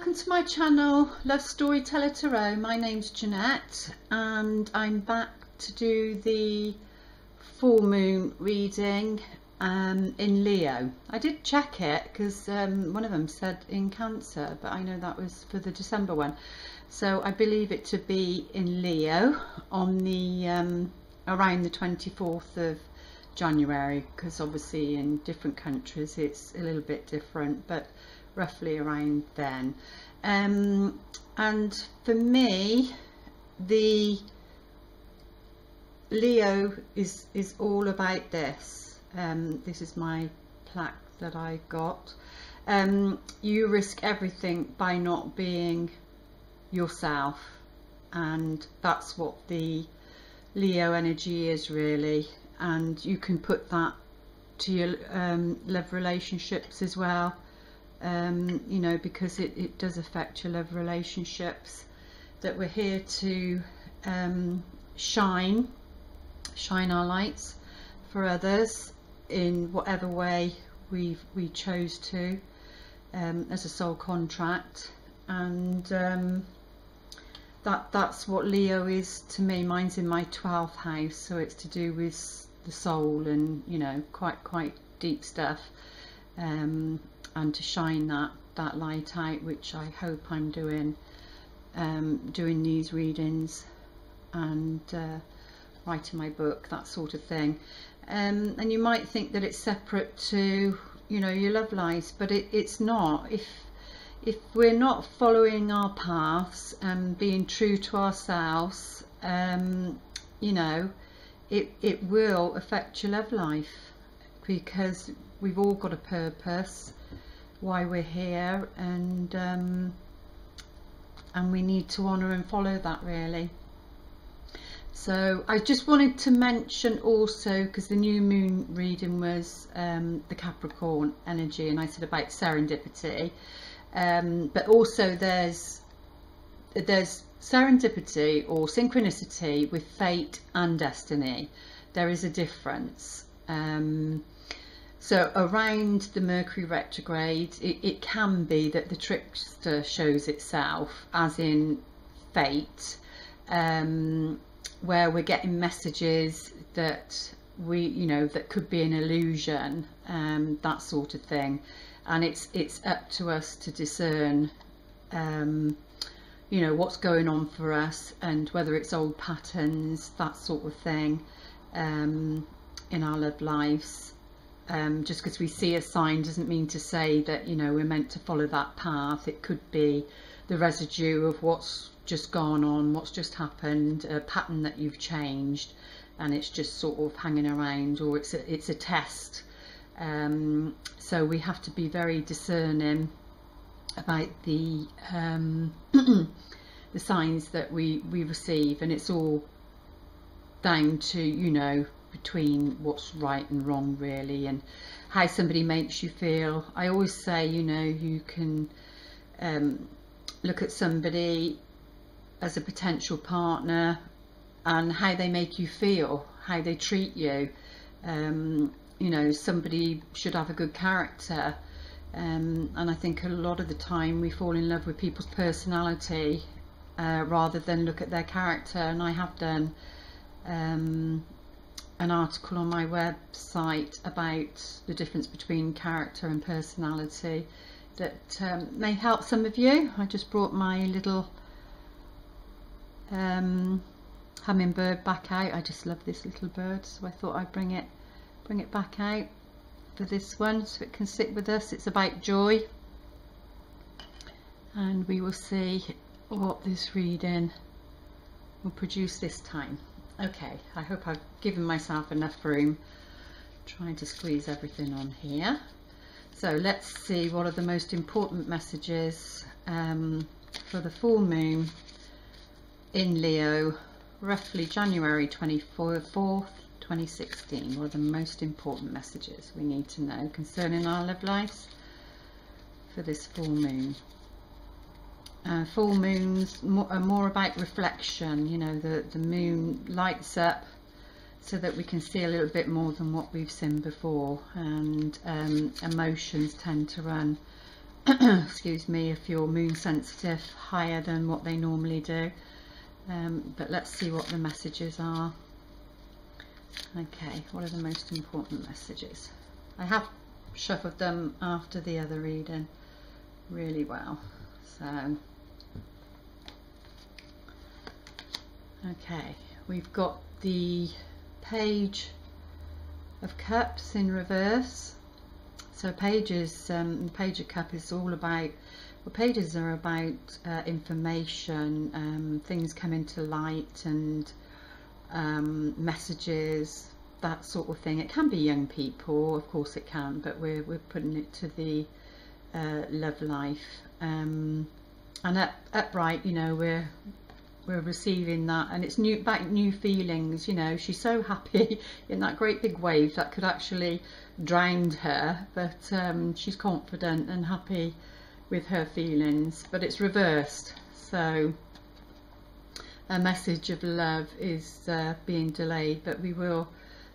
welcome to my channel, Love Storyteller Tarot. My name's Jeanette and I'm back to do the full moon reading in Leo. I did check it because one of them said in Cancer, but I know that was for the December one. So I believe it to be in Leo on the around the 24th of January, because obviously in different countries it's a little bit different, but roughly around then. And for me, the Leo is all about this. This is my plaque that I got. You risk everything by not being yourself, and that's what the Leo energy is really. And you can put that to your love relationships as well, you know, because it does affect your love relationships. That we're here to shine our lights for others in whatever way we chose to, as a soul contract. And that's what Leo is to me. Mine's in my 12th house, so it's to do with the soul and, you know, quite deep stuff, and to shine that light out, which I hope I'm doing these readings and writing my book, that sort of thing. And you might think that it's separate to, you know, your love lives, but it's not. If we're not following our paths and being true to ourselves, you know, it will affect your love life, because we've all got a purpose why we're here, and we need to honour and follow that really. So I just wanted to mention also, because the new moon reading was the Capricorn energy, and I said about serendipity, but also there's serendipity or synchronicity with fate and destiny. There is a difference. So around the Mercury retrograde, it can be that the trickster shows itself, as in fate, where we're getting messages that that could be an illusion, that sort of thing. And it's up to us to discern you know, what's going on for us, and whether it's old patterns, that sort of thing, in our love lives. Just because we see a sign doesn't mean to say that, you know, we're meant to follow that path. It could be the residue of what's just gone on, what's just happened, a pattern that you've changed, and it's just sort of hanging around, or it's a test. So we have to be very discerning about the the signs that we receive, and it's all down to, you know, between what's right and wrong really, and how somebody makes you feel. I always say, you know, you can look at somebody as a potential partner and how they make you feel, how they treat you. You know, somebody should have a good character, and I think a lot of the time we fall in love with people's personality rather than look at their character. And I have done an article on my website about the difference between character and personality that may help some of you. I just brought my little hummingbird back out. I just love this little bird, so I thought I'd bring it back out for this one so it can sit with us. It's about joy, and we will see what this reading will produce this time. Okay, I hope I've given myself enough room, trying to squeeze everything on here. So let's see what are the most important messages for the full moon in Leo, roughly January 24th, 2016. What are the most important messages we need to know concerning our love lives for this full moon? Full moons are more about reflection. You know, the moon lights up so that we can see a little bit more than what we've seen before, and emotions tend to run excuse me, if you're moon sensitive, higher than what they normally do. But let's see what the messages are. Okay, what are the most important messages? I have shuffled them after the other reading really well. So, okay, we've got the Page of Cups in reverse. So pages, Page of Cups is all about, well, pages are about information, things coming to light, and messages, that sort of thing. It can be young people, of course it can, but we're putting it to the love life. And upright, you know, we're receiving that, and it's new feelings. You know, she's so happy in that great big wave that could actually drown her, but she's confident and happy with her feelings, but it's reversed. So a message of love is being delayed, but we will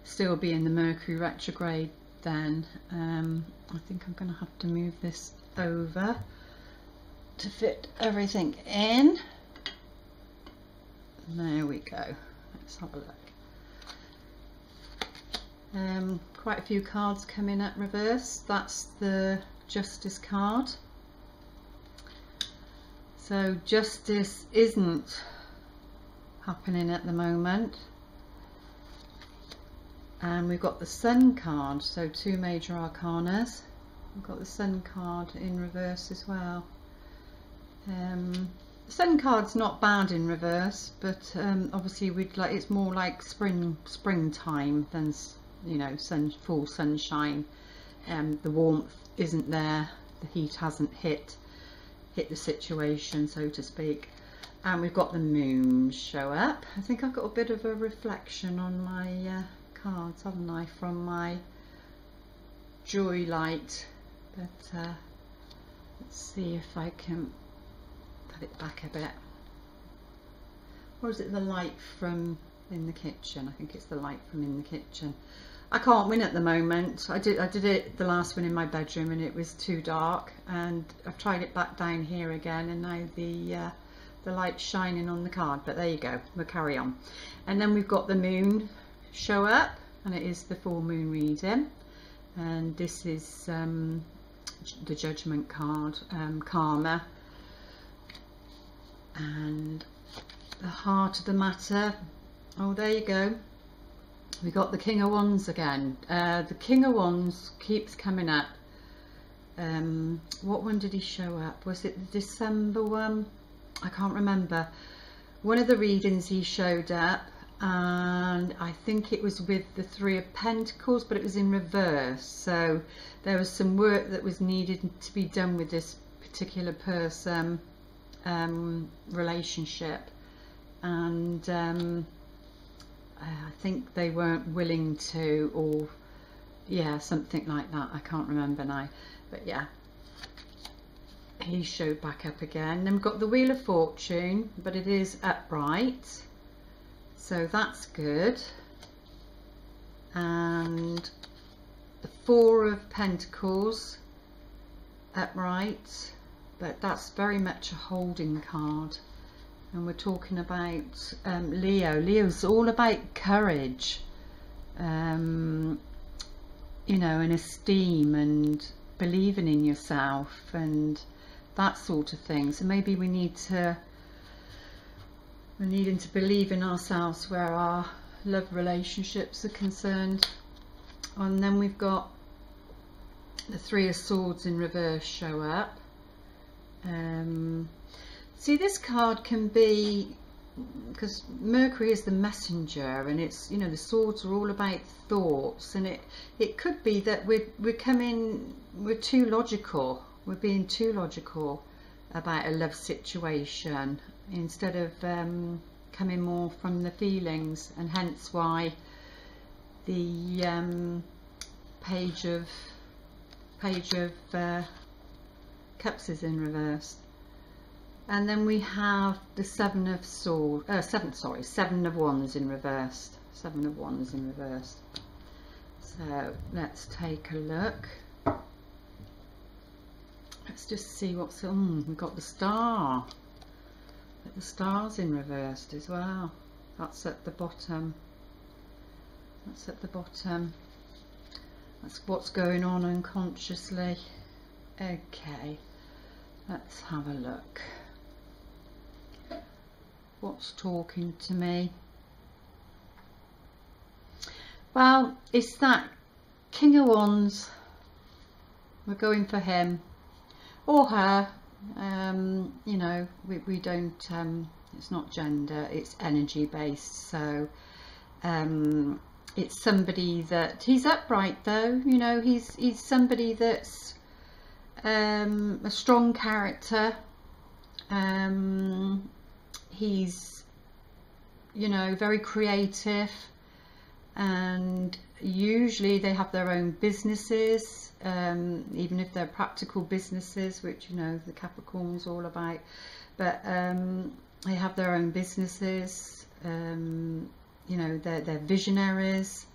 still be in the Mercury retrograde then. I think I'm going to have to move this over to fit everything in. There we go. Let's have a look. Quite a few cards coming at reverse. That's the Justice card. So justice isn't happening at the moment. And we've got the Sun card, so two major arcanas. We've got the Sun card in reverse as well. The Sun card's not bad in reverse, but obviously we'd like, it's more like springtime than, you know, full sunshine. The warmth isn't there, the heat hasn't hit the situation, so to speak. And we've got the Moon show up. I think I've got a bit of a reflection on my cards, haven't I, from my joy light, but let's see if I can put it back a bit. Or is it the light from in the kitchen? I think it's the light from in the kitchen. I can't win at the moment. I did it the last one in my bedroom and it was too dark, and I've tried it back down here again, and now the light's shining on the card, but there you go, we'll carry on. And then we've got the Moon show up, and it is the full moon reading, and this is the Judgment card, karma, and the heart of the matter. Oh, there you go, we got the King of Wands again. The King of Wands keeps coming up. What one did he show up? Was it the December one? I can't remember. One of the readings he showed up, and I think it was with the Three of Pentacles, but it was in reverse. So there was some work that was needed to be done with this particular person, relationship, and I think they weren't willing to, or yeah, something like that. I can't remember now, but yeah, he showed back up again. Then we've got the Wheel of Fortune, but it is upright, so that's good. And the Four of Pentacles upright, but that's very much a holding card. And we're talking about Leo. Leo's all about courage, you know, and esteem and believing in yourself and that sort of thing. So maybe we're needing to believe in ourselves where our love relationships are concerned. And then we've got the Three of Swords in reverse show up. See, this card can be, because Mercury is the messenger, and it's, you know, the swords are all about thoughts, and it could be that we're too logical, we're being too logical about a love situation instead of coming more from the feelings, and hence why the Page of Cups is in reverse. And then we have the Seven of Wands in reverse. Seven of Wands in reverse. So let's take a look. Let's just see what's on. We've got the star. The star's in reversed as well. That's at the bottom. That's at the bottom. That's what's going on unconsciously. Okay, let's have a look. What's talking to me? Well, it's that King of Wands. We're going for him or her. You know, we don't, it's not gender, it's energy based. So it's somebody that, he's upright though, you know, he's somebody that's a strong character. He's, you know, very creative, and usually they have their own businesses, even if they're practical businesses, which, you know, the Capricorn's all about, but they have their own businesses. You know, they're visionaries,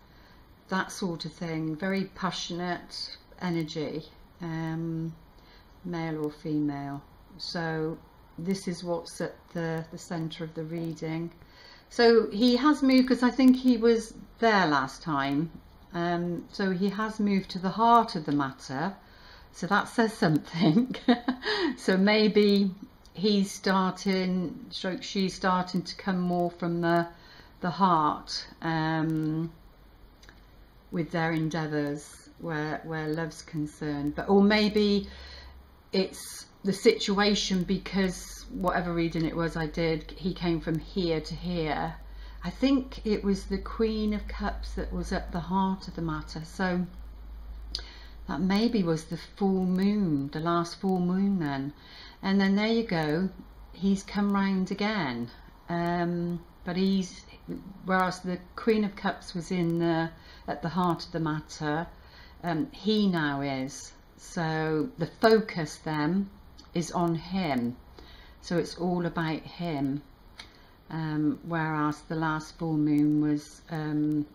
that sort of thing. Very passionate energy, male or female. So this is what's at the center of the reading. So he has moved, because I think he was there last time, so he has moved to the heart of the matter, so that says something. So maybe he's starting, stroke she's starting to come more from the heart, with their endeavours where love's concerned. But or maybe it's the situation, because whatever reading it was I did, he came from here to here. I think it was the Queen of Cups that was at the heart of the matter, so that maybe was the full moon, the last full moon then. And then there you go, he's come round again. But he's, whereas the Queen of Cups was in at the heart of the matter, he now is. So the focus then is on him, so it's all about him, whereas the last full moon was them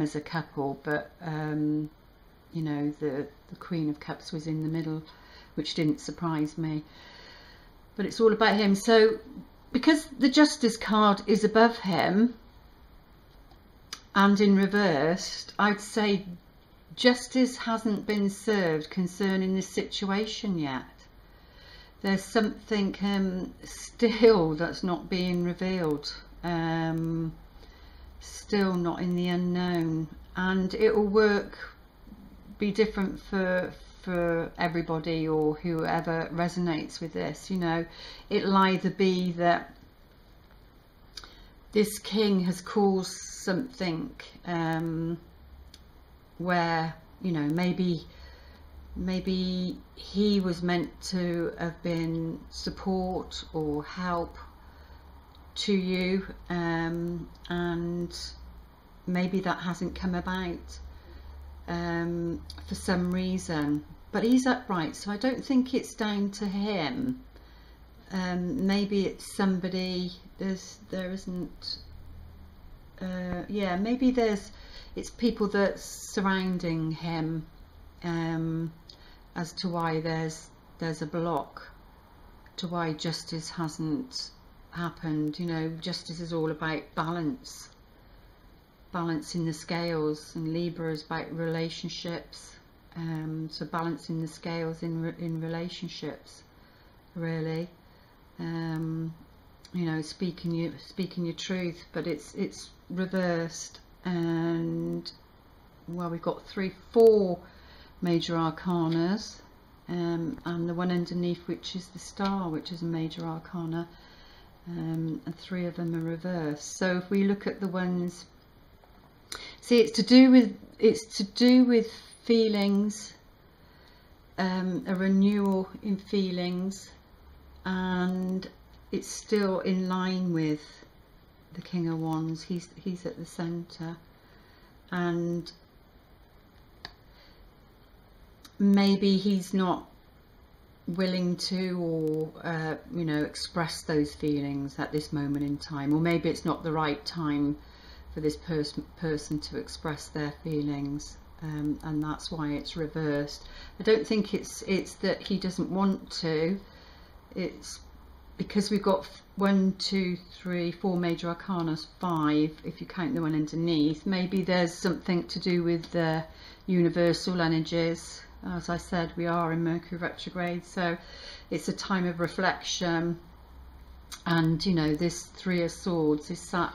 as a couple, but you know, the Queen of Cups was in the middle, which didn't surprise me, but it's all about him. So because the Justice card is above him and in reversed, I'd say justice hasn't been served concerning this situation yet. There's something still that's not being revealed, still not in the unknown, and it will be different for everybody or whoever resonates with this. You know, it'll either be that this king has caused something where, you know, maybe he was meant to have been support or help to you, and maybe that hasn't come about for some reason. But he's upright, so I don't think it's down to him. Maybe it's somebody, there isn't, yeah, maybe it's people that's surrounding him, as to why there's a block, to why justice hasn't happened. You know, justice is all about balance, balancing the scales, and Libra is about relationships, so balancing the scales in relationships, really. You know, speaking your truth, but it's reversed, and well, we've got 4 major arcanas, and the one underneath, which is the star, which is a major arcana, and 3 of them are reversed. So if we look at the ones, see, it's to do with feelings, a renewal in feelings, and it's still in line with the King of Wands. He's at the center, and maybe he's not willing to, or you know, express those feelings at this moment in time, or maybe it's not the right time for this person to express their feelings. and that's why it's reversed. I don't think it's that he doesn't want to. It's because we've got 1, 2, 3, 4 major arcana, 5 if you count the one underneath. Maybe there's something to do with the universal energies. As I said, we are in Mercury retrograde, so it's a time of reflection. And you know, this 3 of Swords is sat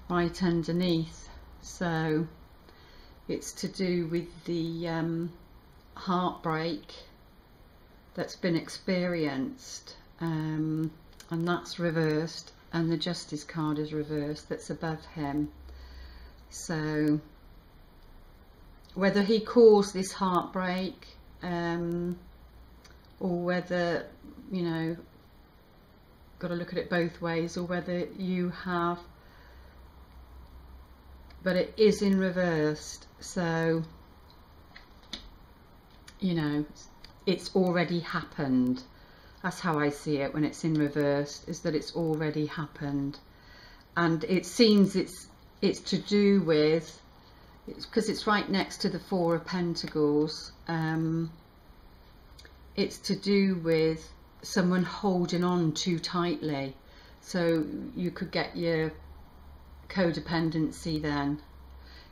right underneath, so it's to do with the heartbreak that's been experienced, and that's reversed, and the Justice card is reversed that's above him. So whether he caused this heartbreak, or whether, you know, got to look at it both ways, or whether you have, but it is in reversed, so you know, it's already happened. That's how I see it when it's in reverse, is that it's already happened. And it seems it's to do with, because it's right next to the 4 of Pentacles, it's to do with someone holding on too tightly. So you could get your codependency then.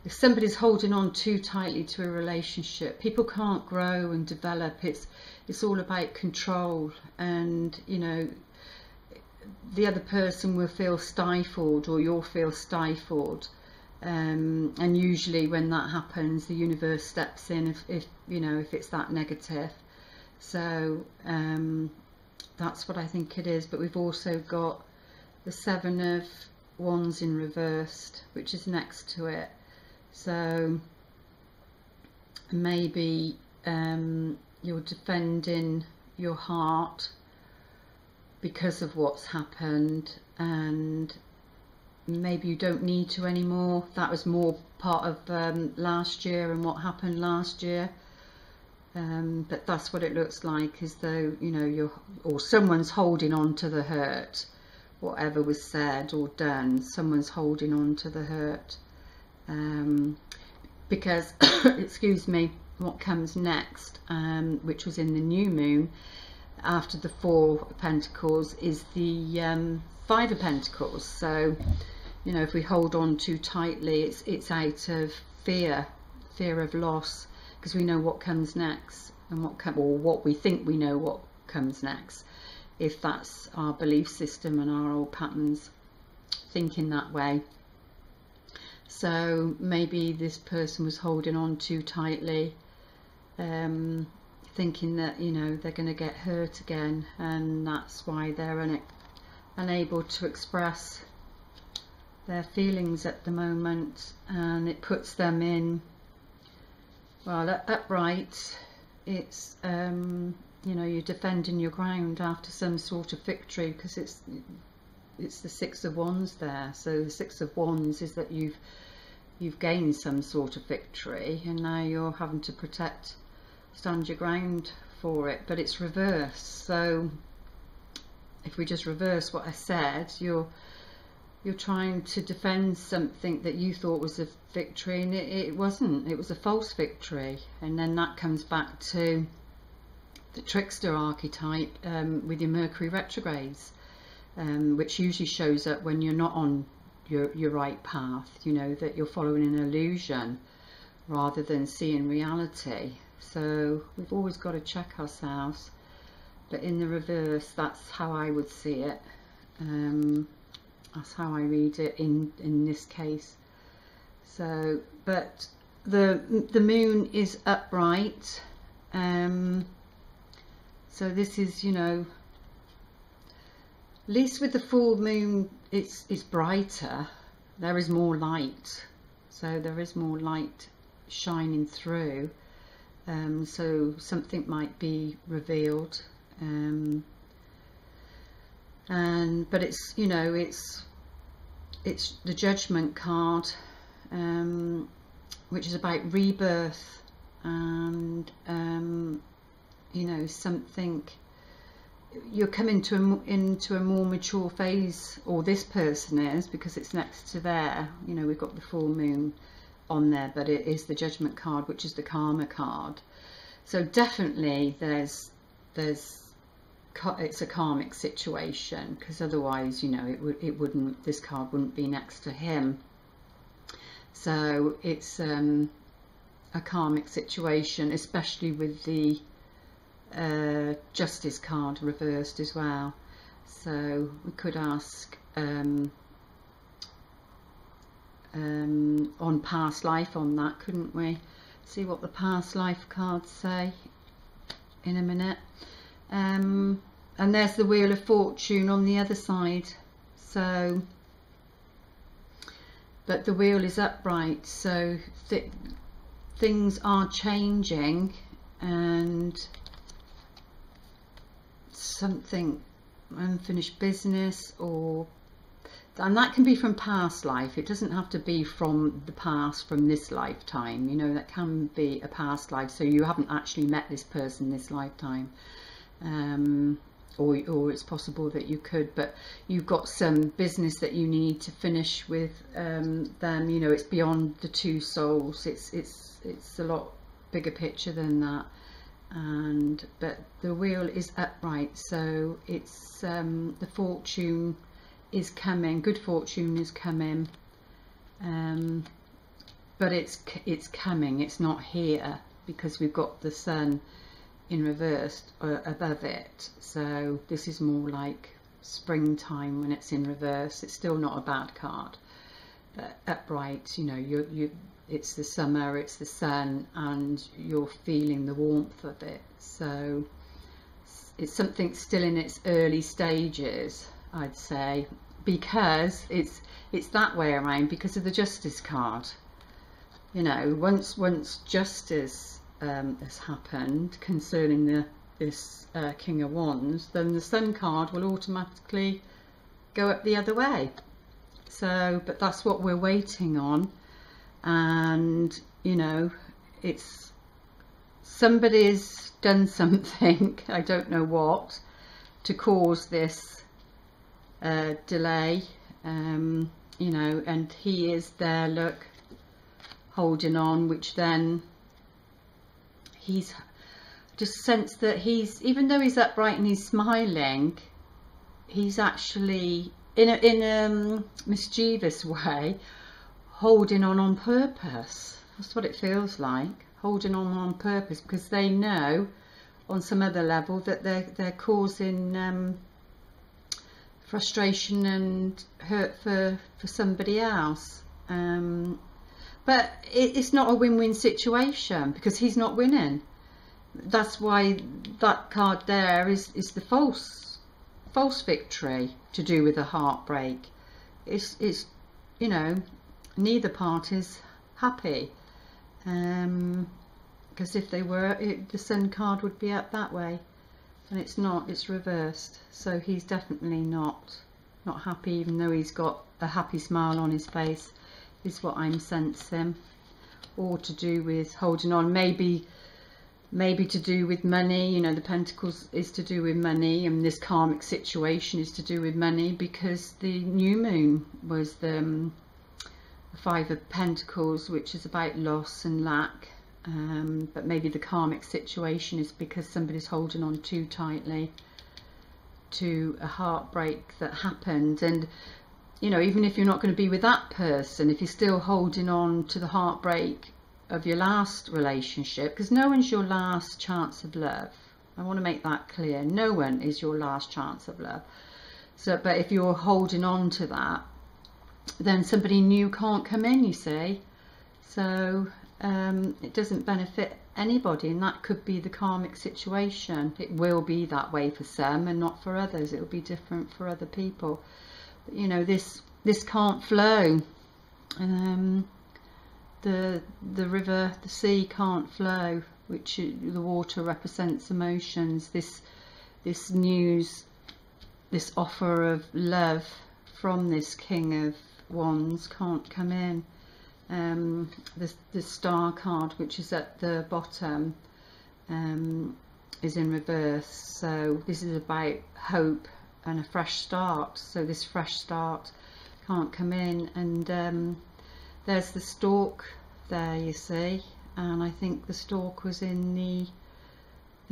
If somebody's holding on too tightly to a relationship, people can't grow and develop. It's all about control, and you know, the other person will feel stifled, or you'll feel stifled, and usually when that happens, the universe steps in, if you know, if it's that negative. So that's what I think it is. But we've also got the 7 of Wands in reversed, which is next to it. So maybe you're defending your heart because of what's happened, and maybe you don't need to anymore. That was more part of last year and what happened last year. But that's what it looks like, as though, you know, or someone's holding on to the hurt. Whatever was said or done, someone's holding on to the hurt. Because, excuse me, what comes next, which was in the new moon, after the 4 of Pentacles, is the 5 of Pentacles. So, you know, if we hold on too tightly, it's out of fear of loss, because we know what comes next, and what we think we know what comes next, if that's our belief system and our old patterns thinking that way. So maybe this person was holding on too tightly, thinking that, you know, they're going to get hurt again, and that's why they're unable to express their feelings at the moment, and it puts them in, well, upright. It's you know, you're defending your ground after some sort of victory, because it's the 6 of Wands there. So the 6 of Wands is that you've gained some sort of victory, and now you're having to stand your ground for it, but it's reversed. So if we just reverse what I said, you're trying to defend something that you thought was a victory, and it wasn't. It was a false victory. And then that comes back to the trickster archetype with your Mercury retrogrades, which usually shows up when you're not on your right path, you know, that you're following an illusion rather than seeing reality. So we've always got to check ourselves. But in the reverse, that's how I would see it. That's how I read it in this case. So, but the moon is upright. So this is, you know, at least with the full moon, it's brighter. There is more light. So there is more light shining through. So something might be revealed. But it's, you know, it's the Judgment card, which is about rebirth, and you know, something, you're coming into a more mature phase, or this person is, because it's next to there. You know, we've got the full moon on there, but it is the Judgment card, which is the Karma card. So definitely it's a karmic situation, because otherwise, you know, this card wouldn't be next to him. So it's a karmic situation, especially with the Justice card reversed as well. So we could ask on past life on that, couldn't we? See what the past life cards say in a minute. And there's the Wheel of Fortune on the other side. So, but the wheel is upright, so things are changing, and something, unfinished business, and that can be from past life. It doesn't have to be from the past, from this lifetime, you know, that can be a past life, so you haven't actually met this person this lifetime, or it's possible that you could, but you've got some business that you need to finish with them, you know, it's beyond the two souls, it's a lot bigger picture than that. But the wheel is upright, so it's the fortune is coming, good fortune is coming, but it's coming, it's not here, because we've got the sun in reverse above it. So this is more like springtime when it's in reverse. It's still not a bad card, but upright, you know, it's the summer, it's the sun, and you're feeling the warmth of it. So it's something still in its early stages, I'd say, because it's that way around because of the Justice card. You know, once justice has happened concerning this King of Wands, then the Sun card will automatically go up the other way. So, but that's what we're waiting on. And you know, it's somebody's done something, I don't know what, to cause this delay, you know, and he is there, look, holding on, which then he's just sensed that he's, even though he's upright and he's smiling, he's actually in a mischievous way holding on purpose. That's what it feels like, holding on purpose, because they know on some other level that they're causing frustration and hurt for somebody else. But it's not a win-win situation, because he's not winning. That's why that card there is the false victory, to do with a heartbreak. It's you know, neither party's happy, because if they were, the Sun card would be up that way, and it's not, it's reversed. So he's definitely not happy, even though he's got a happy smile on his face, is what I'm sensing. Or to do with holding on, maybe to do with money. You know, the Pentacles is to do with money, and this karmic situation is to do with money, because the new moon was the Five of Pentacles, which is about loss and lack. But maybe the karmic situation is because somebody's holding on too tightly to a heartbreak that happened. And you know, even if you're not going to be with that person, if you're still holding on to the heartbreak of your last relationship, because no one's your last chance of love. I want to make that clear. No one is your last chance of love. So, but if you're holding on to that, then somebody new can't come in, you see. So it doesn't benefit anybody, and that could be the karmic situation. It will be that way for some and not for others. It will be different for other people. But, you know, this can't flow. The river, the sea can't flow, which the water represents emotions. This news, this offer of love from this King of Wands can't come in. The Star card, which is at the bottom, is in reverse. So this is about hope and a fresh start. So this fresh start can't come in. And there's the Stork there, you see, and I think the stork was in the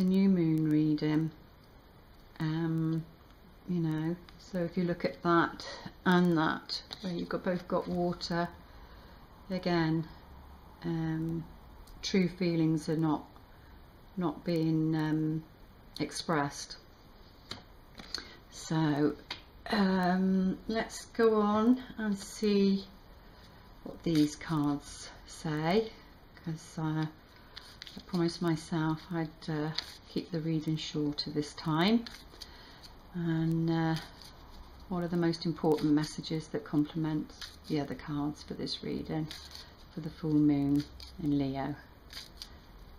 new moon reading. You know, so if you look at that and that, where you've both got water again, true feelings are not being expressed. So let's go on and see what these cards say, because I promised myself I'd keep the reading shorter this time. And what are the most important messages that complement the other cards for this reading for the full moon in Leo,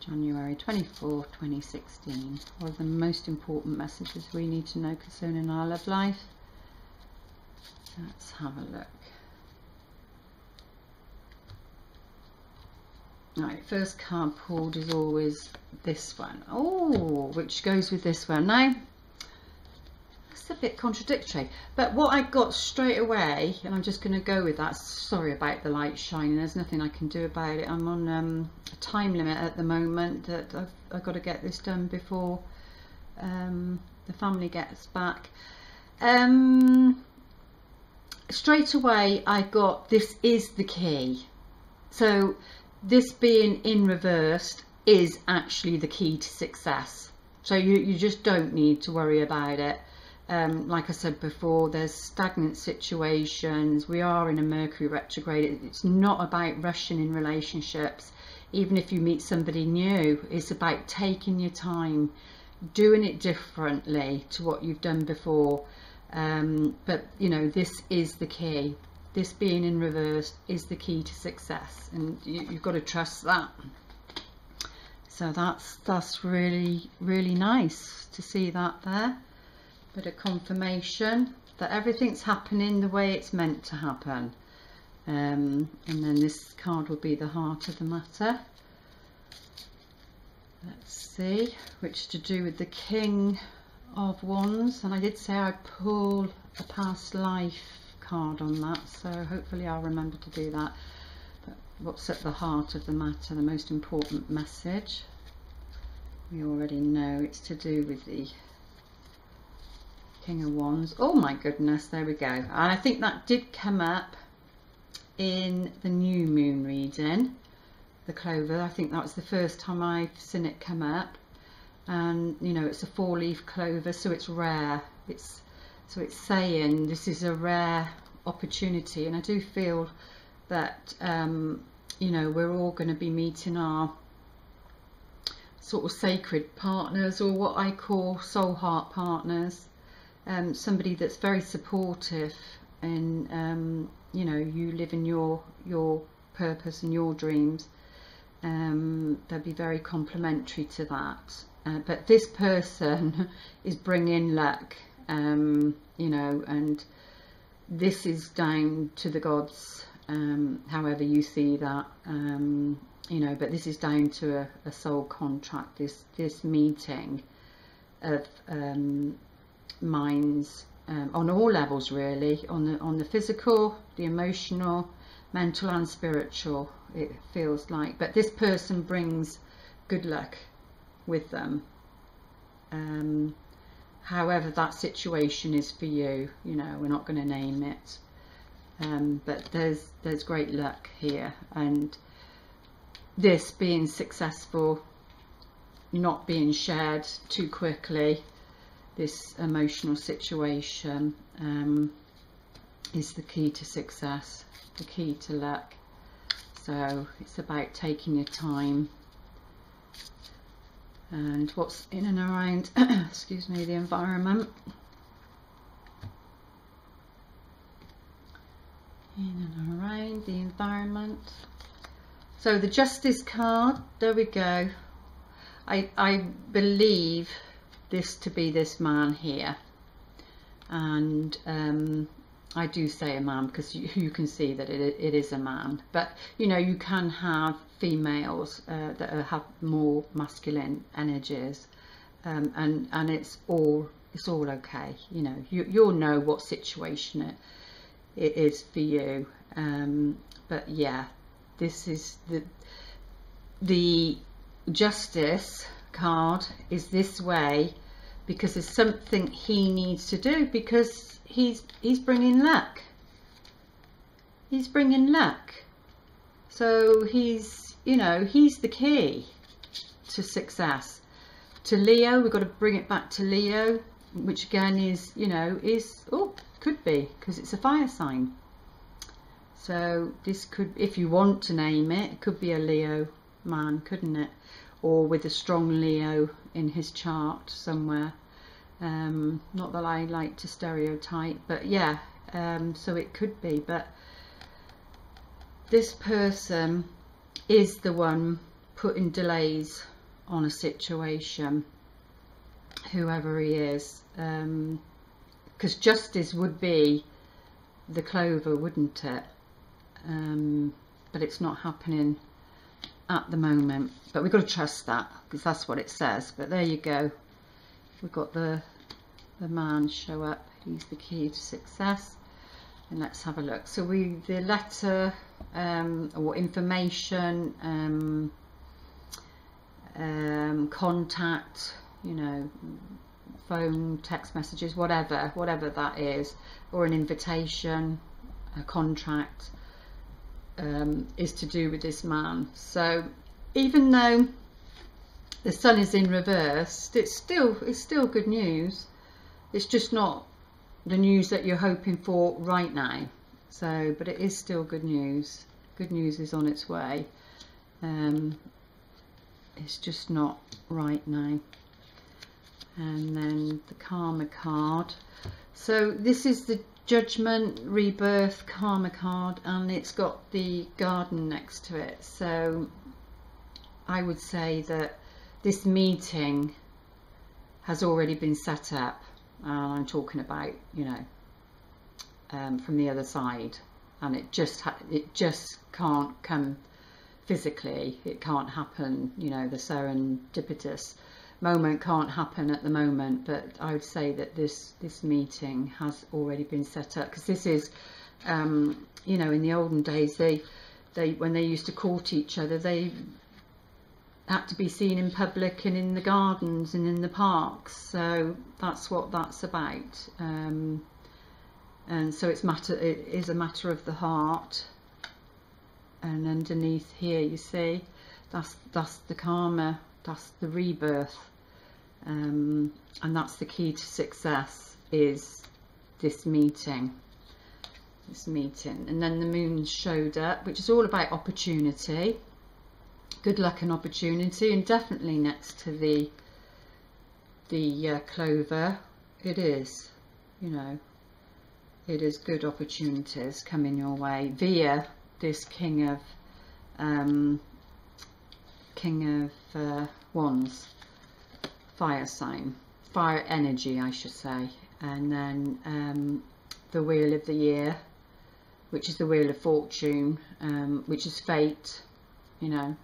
January 24, 2016? What are the most important messages we need to know concerning our love life? Let's have a look. Right, first card pulled is always this one. Oh, which goes with this one. Now, it's a bit contradictory, but what I got straight away, and I'm just going to go with that. Sorry about the light shining, there's nothing I can do about it. I'm on a time limit at the moment that I've got to get this done before the family gets back. Straight away I got, this is the key. So this being in reverse is actually the key to success. So you just don't need to worry about it. Like I said before, there's stagnant situations. We are in a Mercury retrograde. It's not about rushing in relationships. Even if you meet somebody new, it's about taking your time, doing it differently to what you've done before. But you know, this is the key. This being in reverse is the key to success, and you've got to trust that. So that's really, really nice to see that there. Bit of confirmation that everything's happening the way it's meant to happen. And then this card will be the heart of the matter. Let's see, which is to do with the King of Wands, and I did say I'd pull a past life card on that, so hopefully I'll remember to do that. But what's at the heart of the matter, the most important message? We already know it's to do with the King of Wands. Oh my goodness, there we go. And I think that did come up in the new moon reading, the clover. I think that was the first time I've seen it come up. And you know, it's a 4-leaf clover, so it's rare. So it's saying this is a rare opportunity, and I do feel that you know, we're all going to be meeting our sort of sacred partners, or what I call soul heart partners. Somebody that's very supportive, and you know, you live in your purpose and your dreams. They'll be very complementary to that. But this person is bringing luck, you know, and this is down to the gods, however you see that, you know, but this is down to a soul contract, this meeting of minds on all levels, really, on the physical, the emotional, mental and spiritual, it feels like. But this person brings good luck with them, however that situation is for you. You know, we're not going to name it, but there's great luck here, and this being successful, not being shared too quickly, this emotional situation, is the key to success, the key to luck. So it's about taking your time. And what's in and around excuse me, the environment, in and around the environment. So the Justice card, there we go. I believe this to be this man here, and I do say a man because you can see that it is a man, but you know, you can have females that have more masculine energies, and it's all okay. You know, you'll know what situation it is for you, but yeah, this is the Justice card is this way because there's something he needs to do, because he's bringing luck. He's bringing luck. So he's, you know, he's the key to success. To Leo, we've got to bring it back to Leo, which again is, you know, is, oh, could be, because it's a fire sign. So this could, if you want to name it, it could be a Leo man, couldn't it? Or with a strong Leo in his chart somewhere. Not that I like to stereotype, but yeah, so it could be. But this person is the one putting delays on a situation, whoever he is, because Justice would be the Clover, wouldn't it? But it's not happening at the moment, but we've got to trust that, because that's what it says. But there you go, we've got the man show up. He's the key to success. And let's have a look. So the letter or information, contact, you know, phone, text messages, whatever that is, or an invitation, a contract, is to do with this man. So even though the Sun is in reverse, it's still good news. It's just not the news that you're hoping for right now. So, but it is still good news. Good news is on its way. It's just not right now. And then the Karma card. So this is the Judgment, Rebirth, Karma card, and it's got the garden next to it. So I would say that this meeting has already been set up. I'm talking about, you know, from the other side, and it just can't come physically. It can't happen, you know, the serendipitous moment can't happen at the moment. But I would say that this meeting has already been set up, because this is, you know, in the olden days, they when they used to court each other, they had to be seen in public and in the gardens and in the parks. So that's what that's about. And so it is a matter of the heart. And underneath here, you see, that's the karma, that's the rebirth, and that's the key to success, is this meeting. And then the moon showed up, which is all about opportunity, good luck and opportunity, and definitely next to the Clover, it is, you know, it is good opportunities coming your way via this King of Wands, fire sign, fire energy, I should say. And then the Wheel of the Year, which is the Wheel of Fortune, which is fate, you know,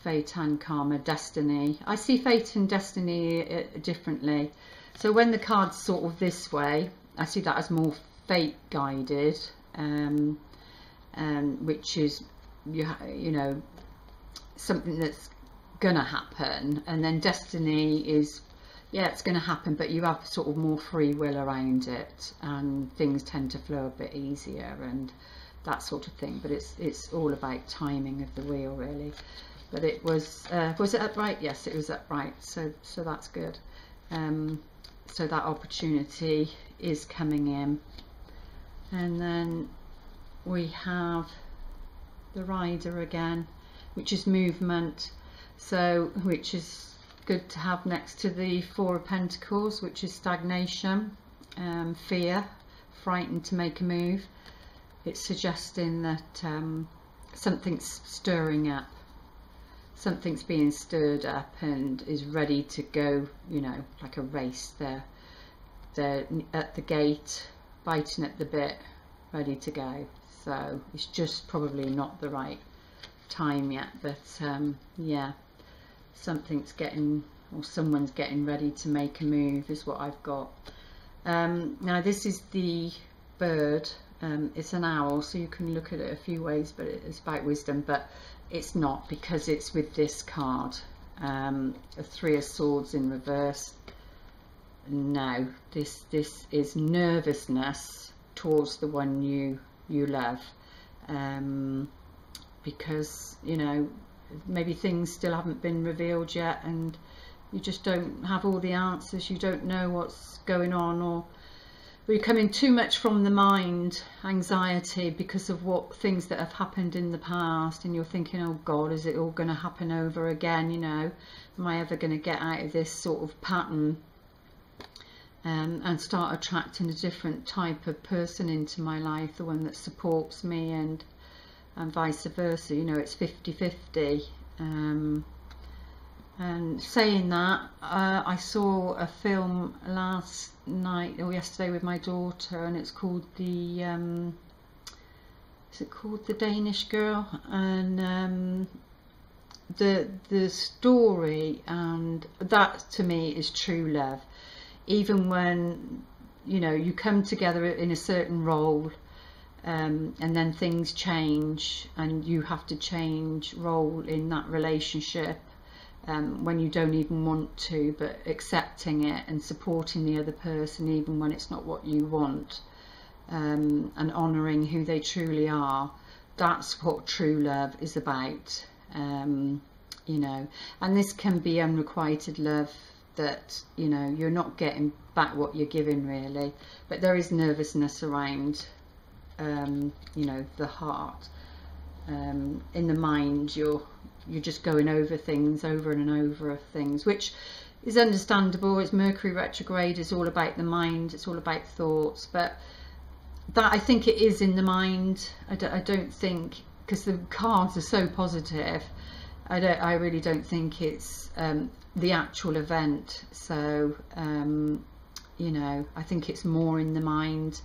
fate and karma, destiny. I see fate and destiny differently. So when the card's sort of this way, I see that as more fate guided, which is, you know, something that's gonna happen. And then destiny is, yeah, it's gonna happen, but you have sort of more free will around it, and things tend to flow a bit easier and that sort of thing. But it's all about timing of the wheel, really. But it was it upright? Yes, it was upright, so that's good. So that opportunity is coming in. And then we have the Rider again, which is movement, so which is good to have next to the Four of Pentacles, which is stagnation, fear, frightened to make a move. It's suggesting that something's stirring up, something's being stirred up and is ready to go, you know, like a race. They're at the gate, biting at the bit, ready to go. So it's just probably not the right time yet, but yeah, something's getting, or someone's getting ready to make a move, is what I've got. Now this is the bird, It's an owl, so you can look at it a few ways, but it's about wisdom, but it's not, because it's with this card, a 3 of Swords in reverse. No, this is nervousness towards the one you love, because, you know, maybe things still haven't been revealed yet, and you just don't have all the answers, you don't know what's going on, or you're coming too much from the mind, anxiety, because of what things that have happened in the past, and you're thinking, oh God, is it all going to happen over again? You know, am I ever going to get out of this sort of pattern, and start attracting a different type of person into my life, the one that supports me, and vice versa. You know, it's 50-50. And saying that, I saw a film last night or yesterday with my daughter, and it's called the is it called The Danish Girl? And the story, and that to me is true love. Even when, you know, you come together in a certain role, and then things change and you have to change role in that relationship, when you don't even want to, but accepting it and supporting the other person even when it's not what you want, and honouring who they truly are. That's what true love is about, you know. And this can be unrequited love, that, you know, you're not getting back what you're giving really, but there is nervousness around, you know, the heart. In the mind, you're just going over things over and over of things, which is understandable. It's Mercury retrograde, it's all about the mind, it's all about thoughts, but that, I think it is in the mind. I don't think, because the cards are so positive, I really don't think it's the actual event. So you know, I think it's more in the mind,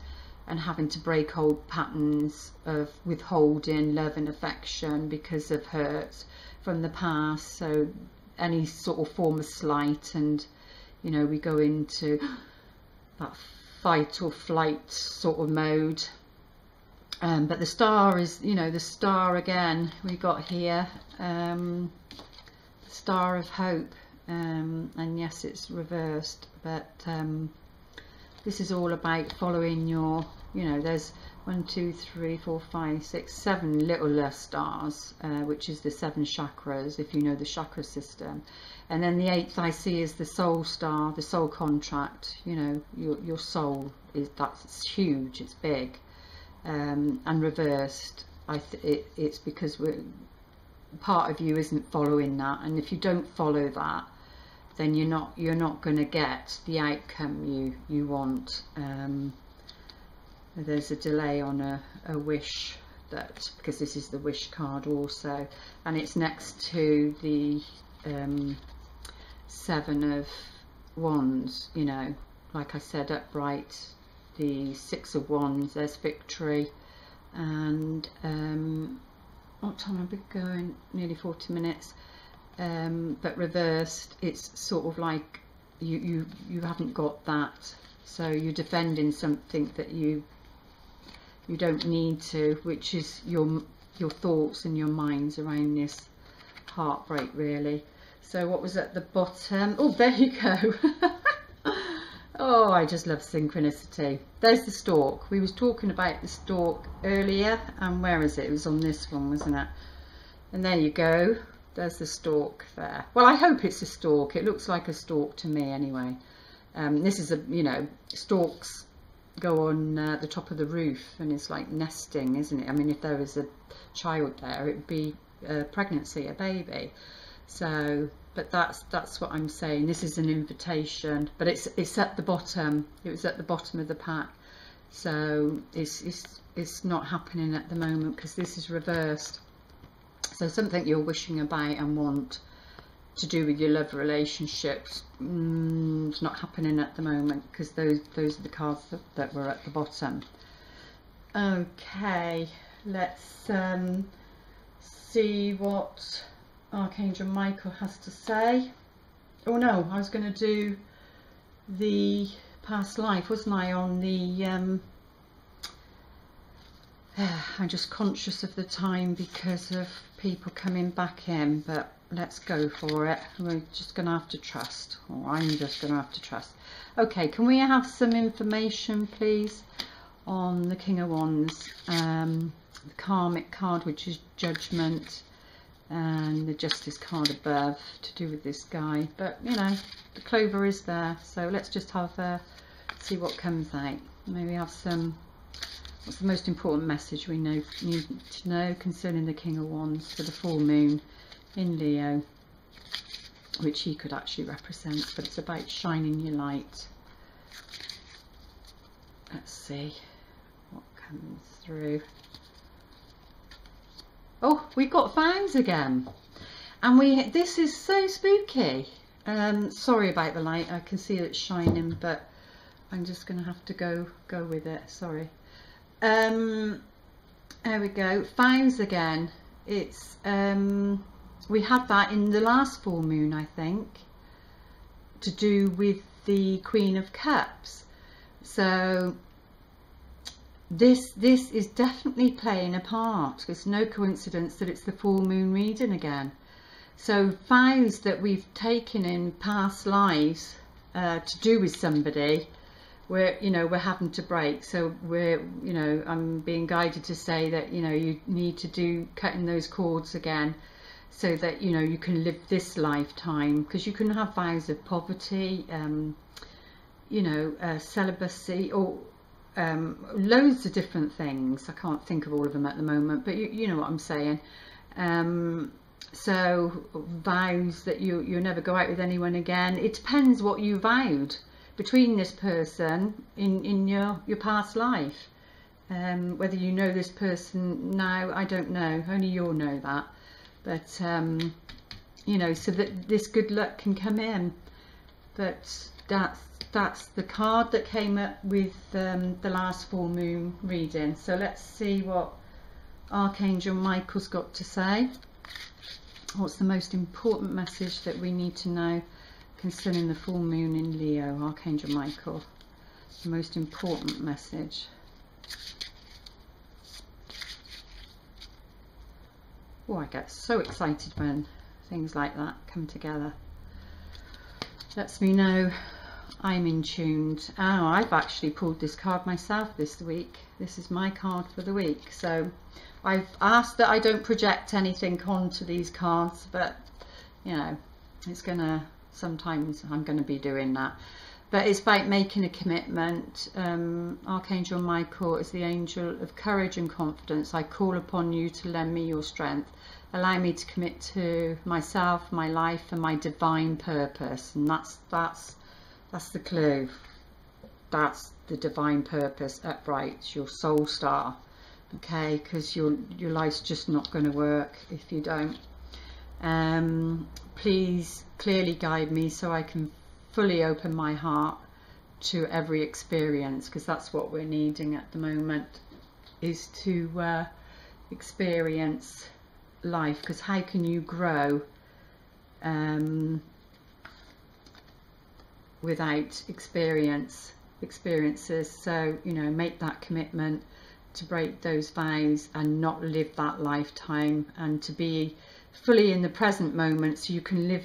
and having to break old patterns of withholding love and affection because of hurt from the past. So any sort of form of slight, and, you know, we go into that fight or flight sort of mode. But the star is, you know, the star again we got here, the Star of Hope, and yes, it's reversed, but this is all about following your, you know, there's 1, 2, 3, 4, 5, 6, 7 little stars, which is the 7 chakras, if you know the chakra system. And then the 8th I see is the soul star, the soul contract. You know, your soul is, that's huge, it's big. And reversed, it's because part of you isn't following that, and if you don't follow that, then you're not going to get the outcome you want. There's a delay on a wish, that because this is the wish card also, and it's next to the 7 of Wands. You know, like I said, upright, the 6 of Wands, there's victory. And what time have I been going? Nearly 40 minutes. But reversed, it's sort of like you haven't got that, so you're defending something that you don't need to, which is your thoughts and your minds around this heartbreak really. So what was at the bottom? Oh, there you go. Oh, I just love synchronicity. There's the stork. We was talking about the stork earlier, and where is it? It was on this one, wasn't it? And there you go. There's the stork there. Well, I hope it's a stork. It looks like a stork to me anyway. This is a, you know, storks go on the top of the roof, and it's like nesting, isn't it? I mean, if there was a child there, it would be a pregnancy, a baby. So, but that's what I'm saying. This is an invitation, but it's at the bottom. It was at the bottom of the pack, so it's not happening at the moment because this is reversed. So something you're wishing about and want to do with your love relationships, it's not happening at the moment because those are the cards that were at the bottom. Okay, let's see what Archangel Michael has to say. Oh no, I was going to do the past life, wasn't I, on the I'm just conscious of the time because of people coming back in, but let's go for it. We're just going to have to trust, or I'm just going to have to trust. Okay, can we have some information please on the King of Wands, the Karmic card, which is Judgment, and the Justice card above, to do with this guy. But you know, the clover is there, so let's just have see what comes out. Maybe have some. What's the most important message we need to know concerning the King of Wands for the full moon in Leo, which he could actually represent, but it's about shining your light. Let's see what comes through. Oh, we've got vows again, and this is so spooky. Sorry about the light, I can see it's shining, but I'm just going to have to go with it. Sorry. There we go. Vows again. It's we had that in the last full moon, I think, to do with the Queen of Cups. So this is definitely playing a part. It's no coincidence that it's the full moon reading again. So vows that we've taken in past lives to do with somebody, we're having to break. So I'm being guided to say that you need to do cutting those cords again, so that you can live this lifetime, because you can have vows of poverty, celibacy, or loads of different things. I can't think of all of them at the moment, but you know what I'm saying. So vows that you never go out with anyone again. It depends what you vowed between this person in your past life. Whether you know this person now, I don't know, only you'll know that. But so that this good luck can come in. But that's the card that came up with the last full moon reading. So let's see what Archangel Michael's got to say. What's the most important message that we need to know concerning the full moon in Leo? Archangel Michael, the most important message. Oh, I get so excited when things like that come together. Lets me know I'm in tune. Oh, I've actually pulled this card myself this week. This is my card for the week. So I've asked that I don't project anything onto these cards, but it's gonna, sometimes I'm going to be doing that. But it's about making a commitment. Archangel Michael is the angel of courage and confidence. I call upon you to lend me your strength. Allow me to commit to myself, my life, and my divine purpose. And that's the clue. That's the divine purpose, upright, your soul star. Okay, because your life's just not going to work if you don't. Please clearly guide me so I can fully open my heart to every experience, because that's what we're needing at the moment, is to experience life. Because how can you grow without experiences? So make that commitment to break those vows and not live that lifetime, and to be fully in the present moment, so you can live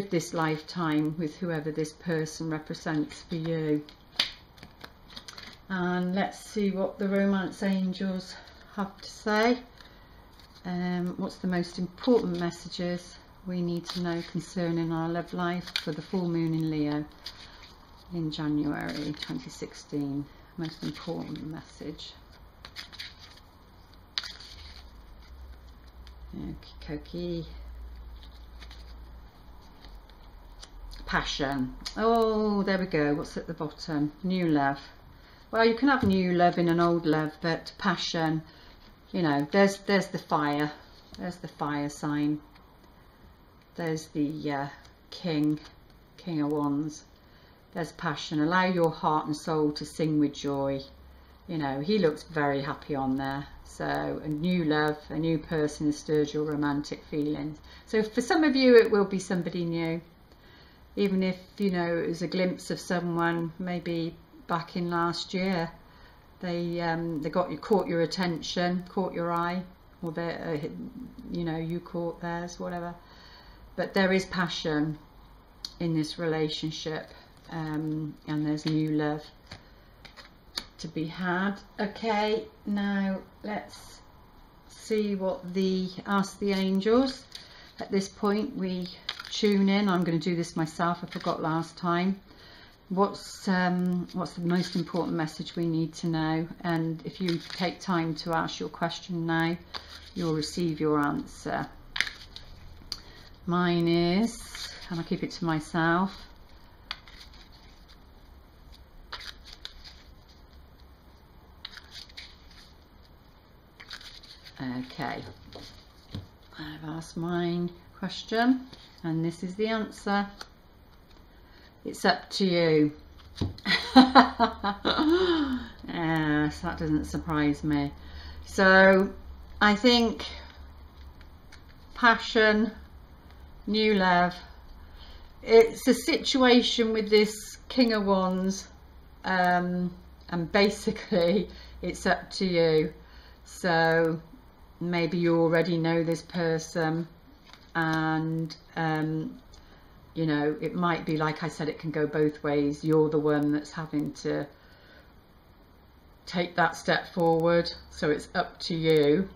this lifetime with whoever this person represents for you. And let's see what the romance angels have to say. What's the most important messages we need to know concerning our love life for the full moon in Leo in January 2016? Most important message. Okie. Passion. Oh, there we go. What's at the bottom? New love. Well, you can have new love in an old love, but passion, there's the fire. There's the fire sign. There's the King of Wands. There's passion. Allow your heart and soul to sing with joy. He looks very happy on there. So a new love, a new person has stirred your romantic feelings. So for some of you, it will be somebody new. Even if, it was a glimpse of someone maybe back in last year, They caught your attention, caught your eye, or they, you know, you caught theirs, whatever. But there is passion in this relationship, and there's new love to be had. Okay, now let's see what ask the angels. At this point we tune in. I'm going to do this myself, I forgot last time. What's the most important message we need to know? And if you take time to ask your question now, you'll receive your answer. Mine is, and I'll keep it to myself, okay, I've asked mine question and this is the answer. It's up to you. Yes, that doesn't surprise me. So I think passion, new love, it's a situation with this King of Wands, and basically it's up to you. So maybe you already know this person, and you know, it might be, like I said, it can go both ways. You're the one that's having to take that step forward, so it's up to you.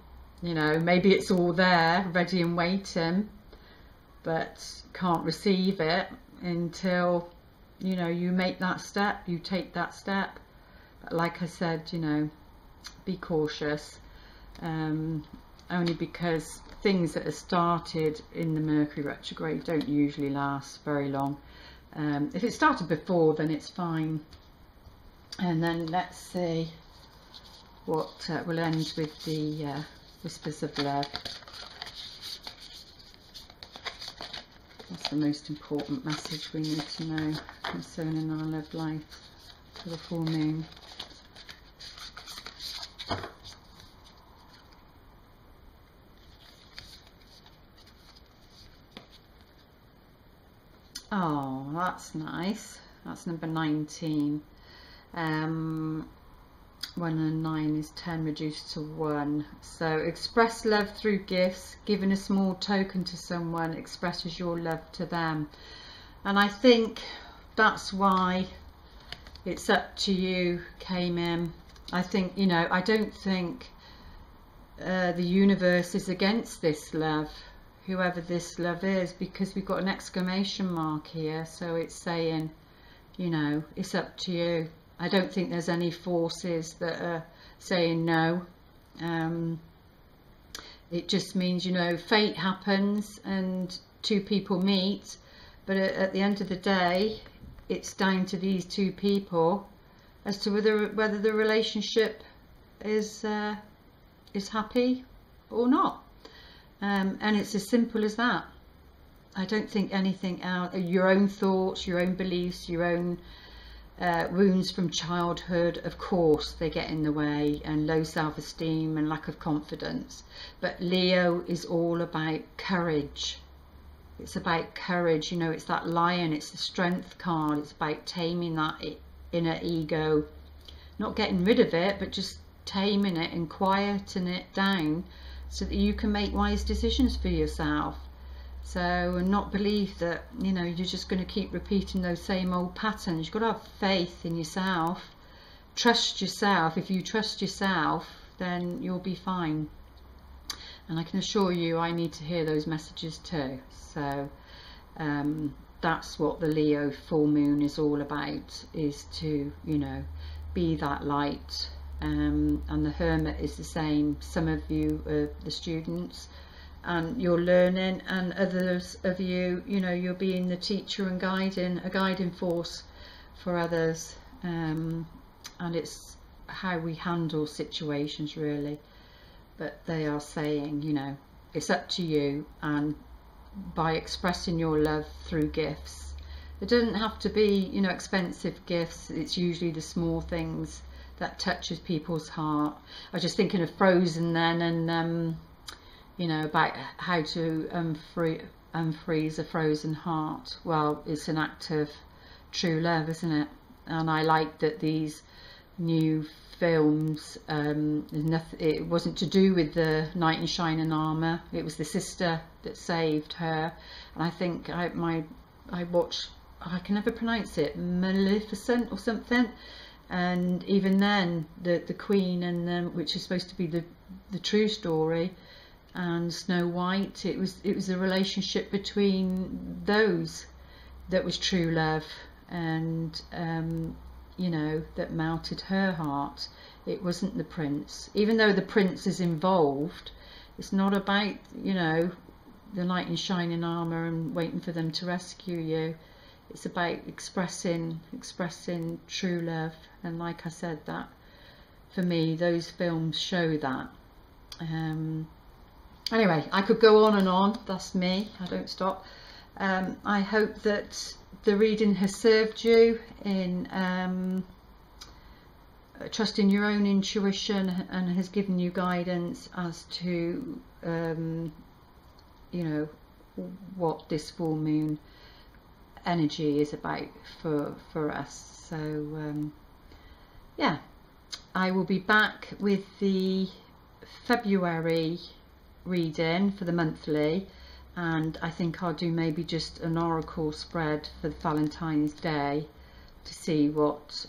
You know, maybe it's all there ready and waiting, but can't receive it until, you know, you make that step, you take that step. But like I said, you know, be cautious, only because things that are started in the Mercury retrograde don't usually last very long. If it started before, then it's fine. And then let's see what we'll end with the Whispers of Love. That's the most important message we need to know concerning our love life for the full moon. Oh, that's nice. That's number 19. 1 and 9 is 10 reduced to 1. So express love through gifts. Giving a small token to someone expresses your love to them. And I think that's why it's up to you came in. I think, you know, I don't think the universe is against this love, whoever this love is, because we've got an exclamation mark here, so it's saying, you know, it's up to you. I don't think there's any forces that are saying no. It just means, you know, fate happens and two people meet, but at the end of the day it's down to these two people as to whether the relationship is happy or not. And it's as simple as that. I don't think anything out, your own thoughts, your own beliefs, your own wounds from childhood, of course they get in the way, and low self-esteem and lack of confidence. But Leo is all about courage. It's about courage, you know, it's that lion, it's the strength card. It's about taming that inner ego, not getting rid of it, but just taming it and quieting it down so that you can make wise decisions for yourself. So, and not believe that, you know, you're just going to keep repeating those same old patterns. You've got to have faith in yourself. Trust yourself. If you trust yourself, then you'll be fine. And I can assure you, I need to hear those messages too. So that's what the Leo full moon is all about, is to, you know, be that light. And the Hermit is the same. Some of you are the students and you're learning, and others of you, you know, you're being the teacher and a guiding force for others. And it's how we handle situations, really. But they are saying, you know, it's up to you, and by expressing your love through gifts, it doesn't have to be, you know, expensive gifts. It's usually the small things that touches people's heart. I was just thinking of Frozen then, and you know, about how to unfreeze a frozen heart. Well, it's an act of true love, isn't it? And I like that these new films. It wasn't to do with the knight in shining armour. It was the sister that saved her. And I think I watched, I can never pronounce it, Maleficent or something. And even then, the Queen and which is supposed to be the true story, and Snow White, it was a relationship between those that was true love, and you know, that melted her heart. It wasn't the prince, even though the prince is involved. It's not about, you know, the knight in shining armour and waiting for them to rescue you. It's about expressing true love. And like I said, that for me, those films show that. Anyway, I could go on and on. That's me, I don't stop. I hope that the reading has served you in trusting your own intuition, and has given you guidance as to you know, what this full moon energy is about for us. So yeah, I will be back with the February reading for the monthly, and I think I'll do maybe just an oracle spread for Valentine's Day to see what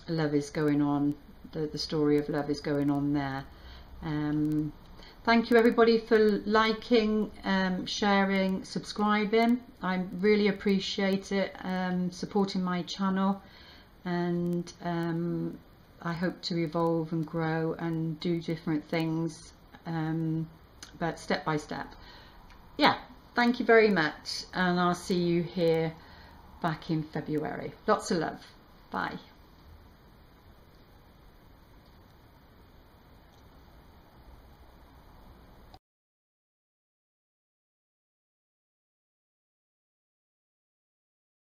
love is going on, the story of love is going on there. Thank you everybody for liking, sharing, subscribing. I really appreciate it, supporting my channel, and I hope to evolve and grow and do different things, but step by step. Yeah, thank you very much, and I'll see you here back in February. Lots of love. Bye.